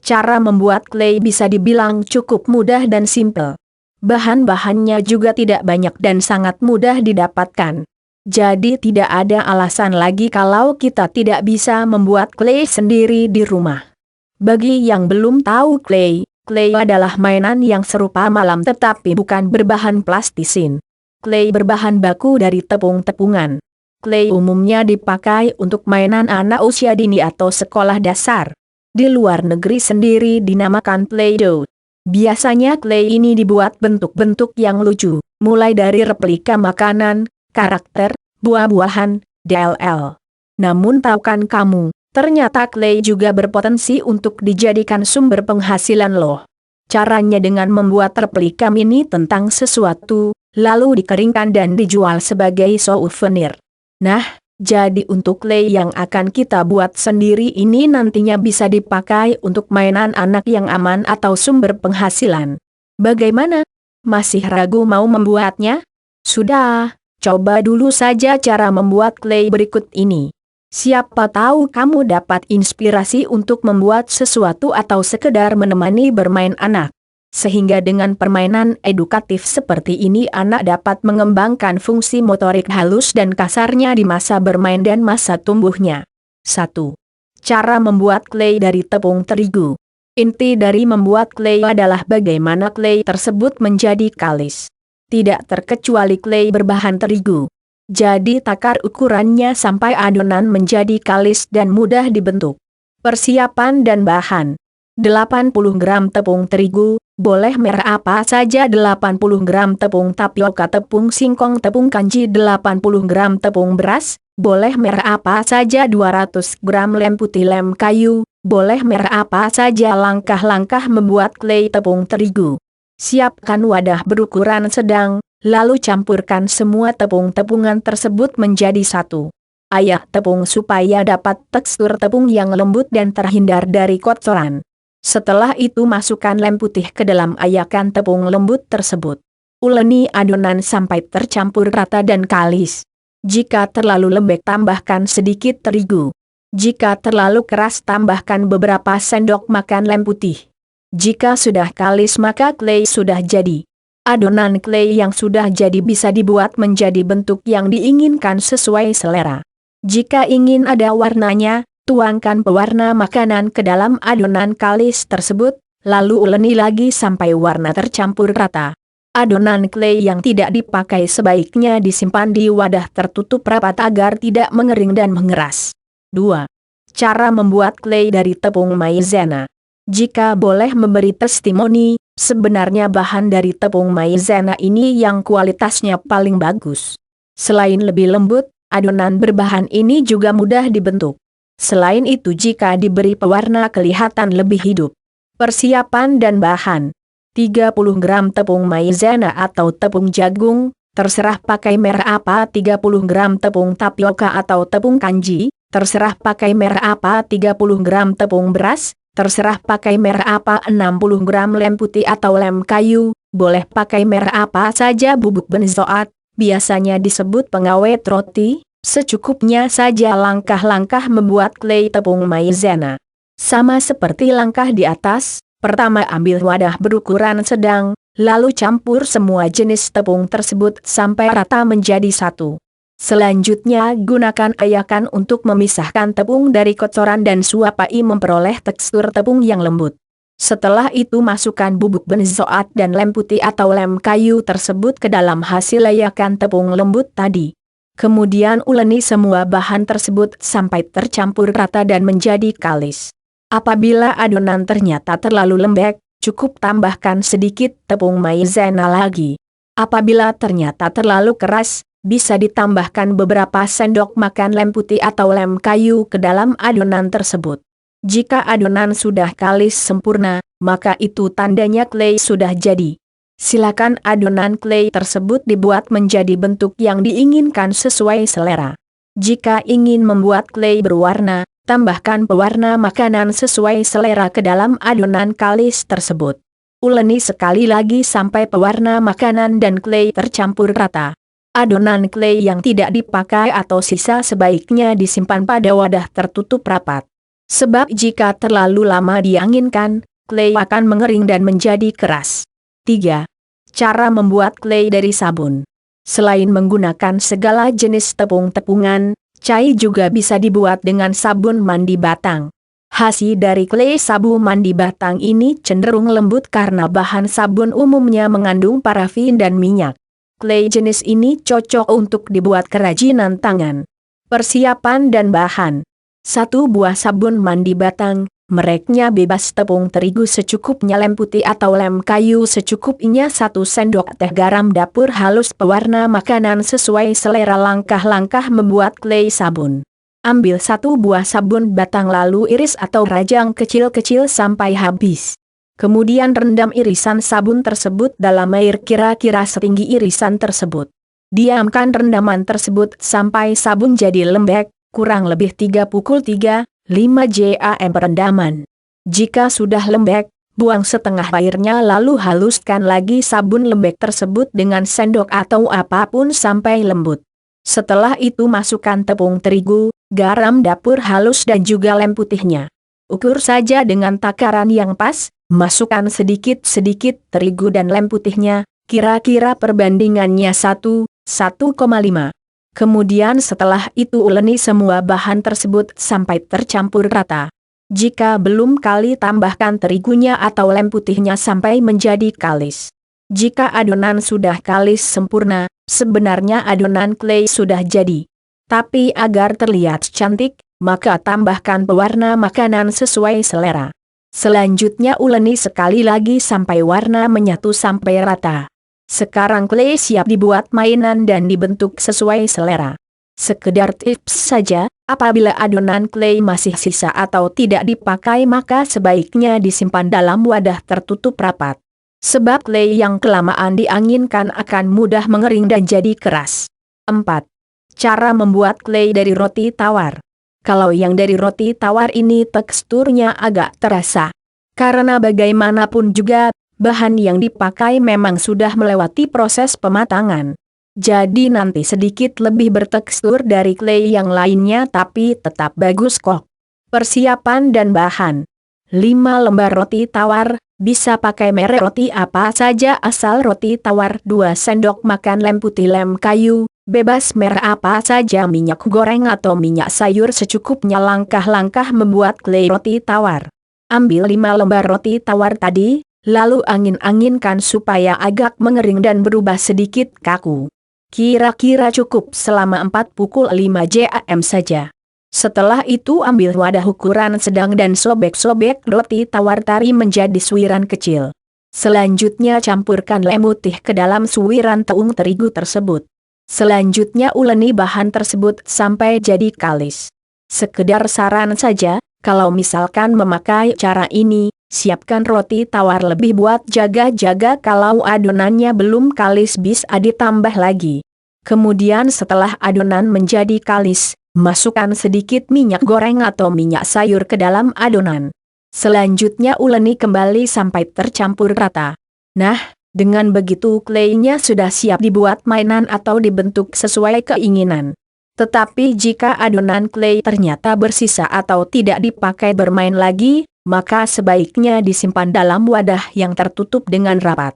Cara membuat clay bisa dibilang cukup mudah dan simpel. Bahan-bahannya juga tidak banyak dan sangat mudah didapatkan. Jadi tidak ada alasan lagi kalau kita tidak bisa membuat clay sendiri di rumah. Bagi yang belum tahu clay adalah mainan yang serupa malam tetapi bukan berbahan plastisin. Clay berbahan baku dari tepung-tepungan. Clay umumnya dipakai untuk mainan anak usia dini atau sekolah dasar. Di luar negeri sendiri dinamakan Play-Doh. Biasanya clay ini dibuat bentuk-bentuk yang lucu, mulai dari replika makanan, karakter, buah-buahan, dll. Namun tahukah kamu, ternyata clay juga berpotensi untuk dijadikan sumber penghasilan loh. Caranya dengan membuat replika mini tentang sesuatu, lalu dikeringkan dan dijual sebagai souvenir. Nah, jadi untuk clay yang akan kita buat sendiri ini nantinya bisa dipakai untuk mainan anak yang aman atau sumber penghasilan. Bagaimana? Masih ragu mau membuatnya? Sudah, coba dulu saja cara membuat clay berikut ini. Siapa tahu kamu dapat inspirasi untuk membuat sesuatu atau sekedar menemani bermain anak. Sehingga dengan permainan edukatif seperti ini anak dapat mengembangkan fungsi motorik halus dan kasarnya di masa bermain dan masa tumbuhnya. 1. Cara membuat clay dari tepung terigu. Inti dari membuat clay adalah bagaimana clay tersebut menjadi kalis. Tidak terkecuali clay berbahan terigu. Jadi takar ukurannya sampai adonan menjadi kalis dan mudah dibentuk. Persiapan dan bahan. 80 gram tepung terigu, boleh merek apa saja 80 gram tepung tapioka tepung singkong tepung kanji 80 gram tepung beras, boleh merek apa saja 200 gram lem putih lem kayu, boleh merek apa saja. Langkah-langkah membuat clay tepung terigu. Siapkan wadah berukuran sedang, lalu campurkan semua tepung-tepungan tersebut menjadi satu. Ayak tepung supaya dapat tekstur tepung yang lembut dan terhindar dari kotoran. Setelah itu masukkan lem putih ke dalam ayakan tepung lembut tersebut. Uleni adonan sampai tercampur rata dan kalis. Jika terlalu lembek tambahkan sedikit terigu. Jika terlalu keras tambahkan beberapa sendok makan lem putih. Jika sudah kalis maka clay sudah jadi. Adonan clay yang sudah jadi bisa dibuat menjadi bentuk yang diinginkan sesuai selera. Jika ingin ada warnanya, tuangkan pewarna makanan ke dalam adonan kalis tersebut, lalu uleni lagi sampai warna tercampur rata. Adonan clay yang tidak dipakai sebaiknya disimpan di wadah tertutup rapat agar tidak mengering dan mengeras. 2. Cara membuat clay dari tepung maizena. Jika boleh memberi testimoni, sebenarnya bahan dari tepung maizena ini yang kualitasnya paling bagus. Selain lebih lembut, adonan berbahan ini juga mudah dibentuk. Selain itu jika diberi pewarna kelihatan lebih hidup. Persiapan dan bahan. 30 gram tepung maizena atau tepung jagung, terserah pakai merek apa. 30 gram tepung tapioka atau tepung kanji, terserah pakai merek apa. 30 gram tepung beras, terserah pakai merek apa. 60 gram lem putih atau lem kayu, boleh pakai merek apa saja. Bubuk benzoat, biasanya disebut pengawet roti. Secukupnya saja. Langkah-langkah membuat clay tepung maizena. Sama seperti langkah di atas, pertama ambil wadah berukuran sedang, lalu campur semua jenis tepung tersebut sampai rata menjadi satu. Selanjutnya gunakan ayakan untuk memisahkan tepung dari kotoran dan suapai memperoleh tekstur tepung yang lembut. Setelah itu masukkan bubuk benzoat dan lem putih atau lem kayu tersebut ke dalam hasil ayakan tepung lembut tadi. Kemudian uleni semua bahan tersebut sampai tercampur rata dan menjadi kalis. Apabila adonan ternyata terlalu lembek, cukup tambahkan sedikit tepung maizena lagi. Apabila ternyata terlalu keras, bisa ditambahkan beberapa sendok makan lem putih atau lem kayu ke dalam adonan tersebut. Jika adonan sudah kalis sempurna, maka itu tandanya clay sudah jadi. Silakan adonan clay tersebut dibuat menjadi bentuk yang diinginkan sesuai selera. Jika ingin membuat clay berwarna, tambahkan pewarna makanan sesuai selera ke dalam adonan kalis tersebut. Uleni sekali lagi sampai pewarna makanan dan clay tercampur rata. Adonan clay yang tidak dipakai atau sisa sebaiknya disimpan pada wadah tertutup rapat. Sebab jika terlalu lama dianginkan, clay akan mengering dan menjadi keras. 3. Cara membuat clay dari sabun. Selain menggunakan segala jenis tepung-tepungan, cai juga bisa dibuat dengan sabun mandi batang. Hasil dari clay sabun mandi batang ini cenderung lembut karena bahan sabun umumnya mengandung parafin dan minyak. Clay jenis ini cocok untuk dibuat kerajinan tangan. Persiapan dan bahan. 1 buah sabun mandi batang, mereknya bebas, tepung terigu secukupnya, lem putih atau lem kayu secukupnya, 1 sendok teh garam dapur halus, pewarna makanan sesuai selera. Langkah-langkah membuat clay sabun. Ambil 1 buah sabun batang lalu iris atau rajang kecil-kecil sampai habis. Kemudian rendam irisan sabun tersebut dalam air kira-kira setinggi irisan tersebut. Diamkan rendaman tersebut sampai sabun jadi lembek, kurang lebih 3 jam perendaman. Jika sudah lembek, buang setengah airnya lalu haluskan lagi sabun lembek tersebut dengan sendok atau apapun sampai lembut. Setelah itu masukkan tepung terigu, garam dapur halus dan juga lem putihnya. Ukur saja dengan takaran yang pas, masukkan sedikit-sedikit terigu dan lem putihnya, kira-kira perbandingannya 1:1,5. Kemudian setelah itu uleni semua bahan tersebut sampai tercampur rata. Jika belum kali, tambahkan terigunya atau lem putihnya sampai menjadi kalis. Jika adonan sudah kalis sempurna, sebenarnya adonan clay sudah jadi. Tapi agar terlihat cantik, maka tambahkan pewarna makanan sesuai selera. Selanjutnya uleni sekali lagi sampai warna menyatu sampai rata. Sekarang clay siap dibuat mainan dan dibentuk sesuai selera. Sekedar tips saja, apabila adonan clay masih sisa atau tidak dipakai maka sebaiknya disimpan dalam wadah tertutup rapat. Sebab clay yang kelamaan dianginkan akan mudah mengering dan jadi keras. 4. Cara membuat clay dari roti tawar. Kalau yang dari roti tawar ini teksturnya agak terasa. Karena bagaimanapun juga, bahan yang dipakai memang sudah melewati proses pematangan. Jadi nanti sedikit lebih bertekstur dari clay yang lainnya tapi tetap bagus kok. Persiapan dan bahan. 5 lembar roti tawar, bisa pakai merek roti apa saja asal roti tawar. 2 sendok makan lem putih lem kayu, bebas merek apa saja, minyak goreng atau minyak sayur secukupnya. Langkah-langkah membuat clay roti tawar. Ambil 5 lembar roti tawar tadi, lalu angin-anginkan supaya agak mengering dan berubah sedikit kaku. Kira-kira cukup selama 45 jam saja. Setelah itu ambil wadah ukuran sedang dan sobek-sobek roti tawar tari menjadi suiran kecil. Selanjutnya campurkan lem putih ke dalam suiran tepung terigu tersebut. Selanjutnya uleni bahan tersebut sampai jadi kalis. Sekedar saran saja, kalau misalkan memakai cara ini, siapkan roti tawar lebih buat jaga-jaga kalau adonannya belum kalis bisa ditambah lagi. Kemudian setelah adonan menjadi kalis, masukkan sedikit minyak goreng atau minyak sayur ke dalam adonan. Selanjutnya uleni kembali sampai tercampur rata. Nah, dengan begitu claynya sudah siap dibuat mainan atau dibentuk sesuai keinginan. Tetapi jika adonan clay ternyata bersisa atau tidak dipakai bermain lagi, maka sebaiknya disimpan dalam wadah yang tertutup dengan rapat.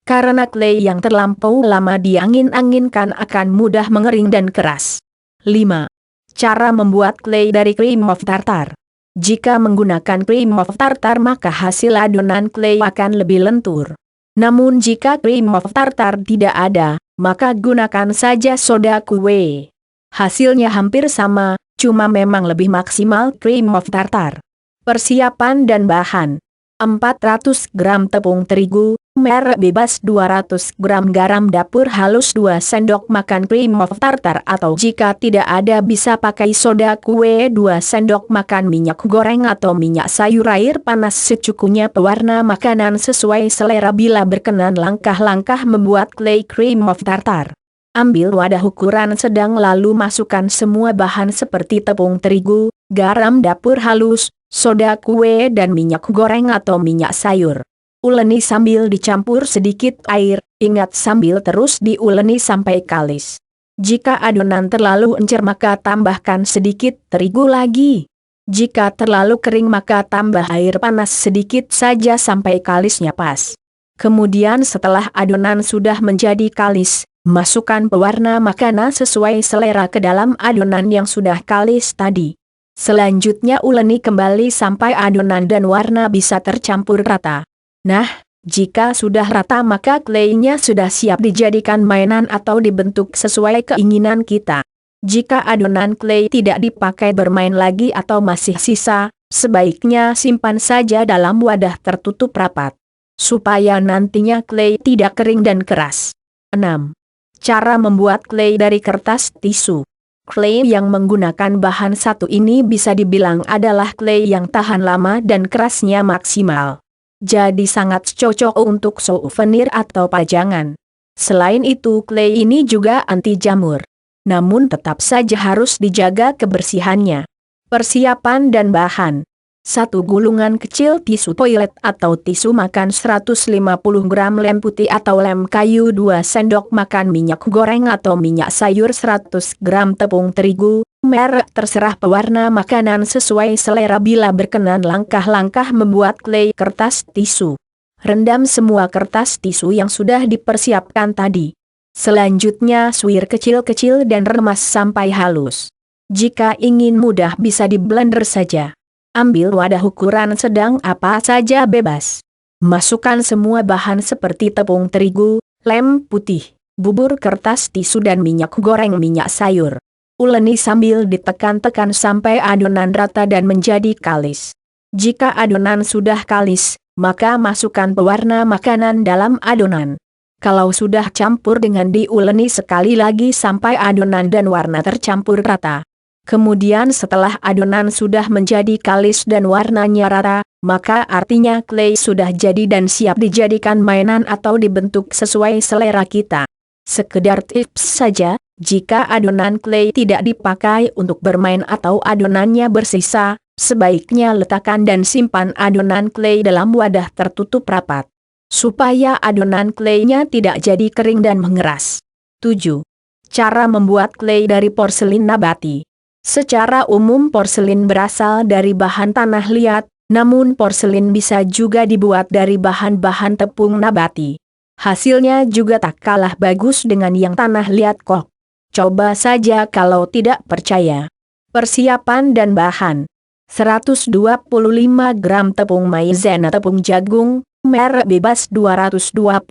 Karena clay yang terlampau lama diangin-anginkan akan mudah mengering dan keras. 5. Cara membuat clay dari cream of tartar. Jika menggunakan cream of tartar maka hasil adonan clay akan lebih lentur. Namun jika cream of tartar tidak ada, maka gunakan saja soda kue. Hasilnya hampir sama, cuma memang lebih maksimal cream of tartar. Persiapan dan bahan. 400 gram tepung terigu, merek bebas, 200 gram garam dapur halus, 2 sendok makan cream of tartar atau jika tidak ada bisa pakai soda kue, 2 sendok makan minyak goreng atau minyak sayur, air panas secukupnya, pewarna makanan sesuai selera. Bila berkenan langkah-langkah membuat clay cream of tartar. Ambil wadah ukuran sedang lalu masukkan semua bahan seperti tepung terigu, garam dapur halus, soda kue dan minyak goreng atau minyak sayur. Uleni sambil dicampur sedikit air, ingat sambil terus diuleni sampai kalis. Jika adonan terlalu encer maka tambahkan sedikit terigu lagi. Jika terlalu kering maka tambah air panas sedikit saja sampai kalisnya pas. Kemudian setelah adonan sudah menjadi kalis, masukkan pewarna makanan sesuai selera ke dalam adonan yang sudah kalis tadi. Selanjutnya uleni kembali sampai adonan dan warna bisa tercampur rata. Nah, jika sudah rata maka kleinya sudah siap dijadikan mainan atau dibentuk sesuai keinginan kita. Jika adonan klei tidak dipakai bermain lagi atau masih sisa, sebaiknya simpan saja dalam wadah tertutup rapat, supaya nantinya klei tidak kering dan keras. 6. Cara membuat klei dari kertas tisu. Klei yang menggunakan bahan satu ini bisa dibilang adalah klei yang tahan lama dan kerasnya maksimal. Jadi sangat cocok untuk souvenir atau pajangan. Selain itu klei ini juga anti jamur. Namun tetap saja harus dijaga kebersihannya. Persiapan dan bahan. 1 gulungan kecil tisu toilet atau tisu makan 150 gram lem putih atau lem kayu, 2 sendok makan minyak goreng atau minyak sayur, 100 gram tepung terigu, merek terserah, pewarna makanan sesuai selera. Bila berkenan langkah-langkah membuat klei kertas tisu. Rendam semua kertas tisu yang sudah dipersiapkan tadi. Selanjutnya suir kecil-kecil dan remas sampai halus. Jika ingin mudah bisa di blender saja. Ambil wadah ukuran sedang apa saja bebas. Masukkan semua bahan seperti tepung terigu, lem putih, bubur kertas tisu dan minyak goreng minyak sayur. Uleni sambil ditekan-tekan sampai adonan rata dan menjadi kalis. Jika adonan sudah kalis, maka masukkan pewarna makanan dalam adonan. Kalau sudah campur dengan diuleni sekali lagi sampai adonan dan warna tercampur rata. Kemudian setelah adonan sudah menjadi kalis dan warnanya rata, maka artinya klei sudah jadi dan siap dijadikan mainan atau dibentuk sesuai selera kita. Sekedar tips saja, jika adonan klei tidak dipakai untuk bermain atau adonannya bersisa, sebaiknya letakkan dan simpan adonan klei dalam wadah tertutup rapat, supaya adonan kleinya tidak jadi kering dan mengeras. 7. Cara membuat klei dari porselin nabati. Secara umum porselin berasal dari bahan tanah liat, namun porselin bisa juga dibuat dari bahan-bahan tepung nabati. Hasilnya juga tak kalah bagus dengan yang tanah liat kok. Coba saja kalau tidak percaya. Persiapan dan bahan. 125 gram tepung maizena tepung jagung, merek bebas, 225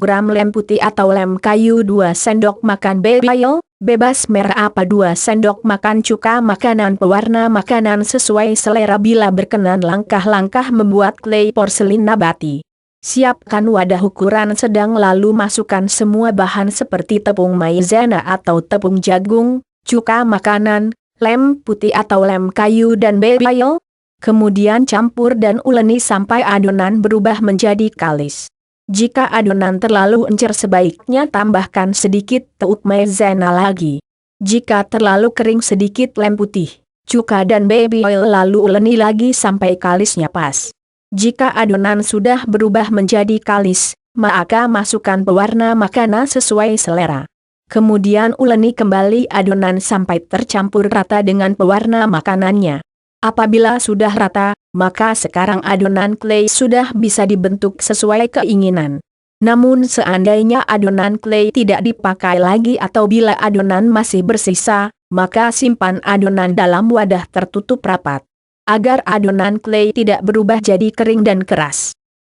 gram lem putih atau lem kayu, 2 sendok makan baby oil, bebas merek apa, 2 sendok makan cuka makanan, pewarna makanan sesuai selera. Bila berkenan langkah-langkah membuat klei porselin nabati. Siapkan wadah ukuran sedang lalu masukkan semua bahan seperti tepung maizena atau tepung jagung, cuka makanan, lem putih atau lem kayu dan baby oil. Kemudian campur dan uleni sampai adonan berubah menjadi kalis. Jika adonan terlalu encer sebaiknya tambahkan sedikit tepung maizena lagi. Jika terlalu kering sedikit lem putih, cuka dan baby oil lalu uleni lagi sampai kalisnya pas. Jika adonan sudah berubah menjadi kalis, maka masukkan pewarna makanan sesuai selera. Kemudian uleni kembali adonan sampai tercampur rata dengan pewarna makanannya. Apabila sudah rata, maka sekarang adonan klei sudah bisa dibentuk sesuai keinginan. Namun seandainya adonan klei tidak dipakai lagi atau bila adonan masih bersisa, maka simpan adonan dalam wadah tertutup rapat, agar adonan klei tidak berubah jadi kering dan keras.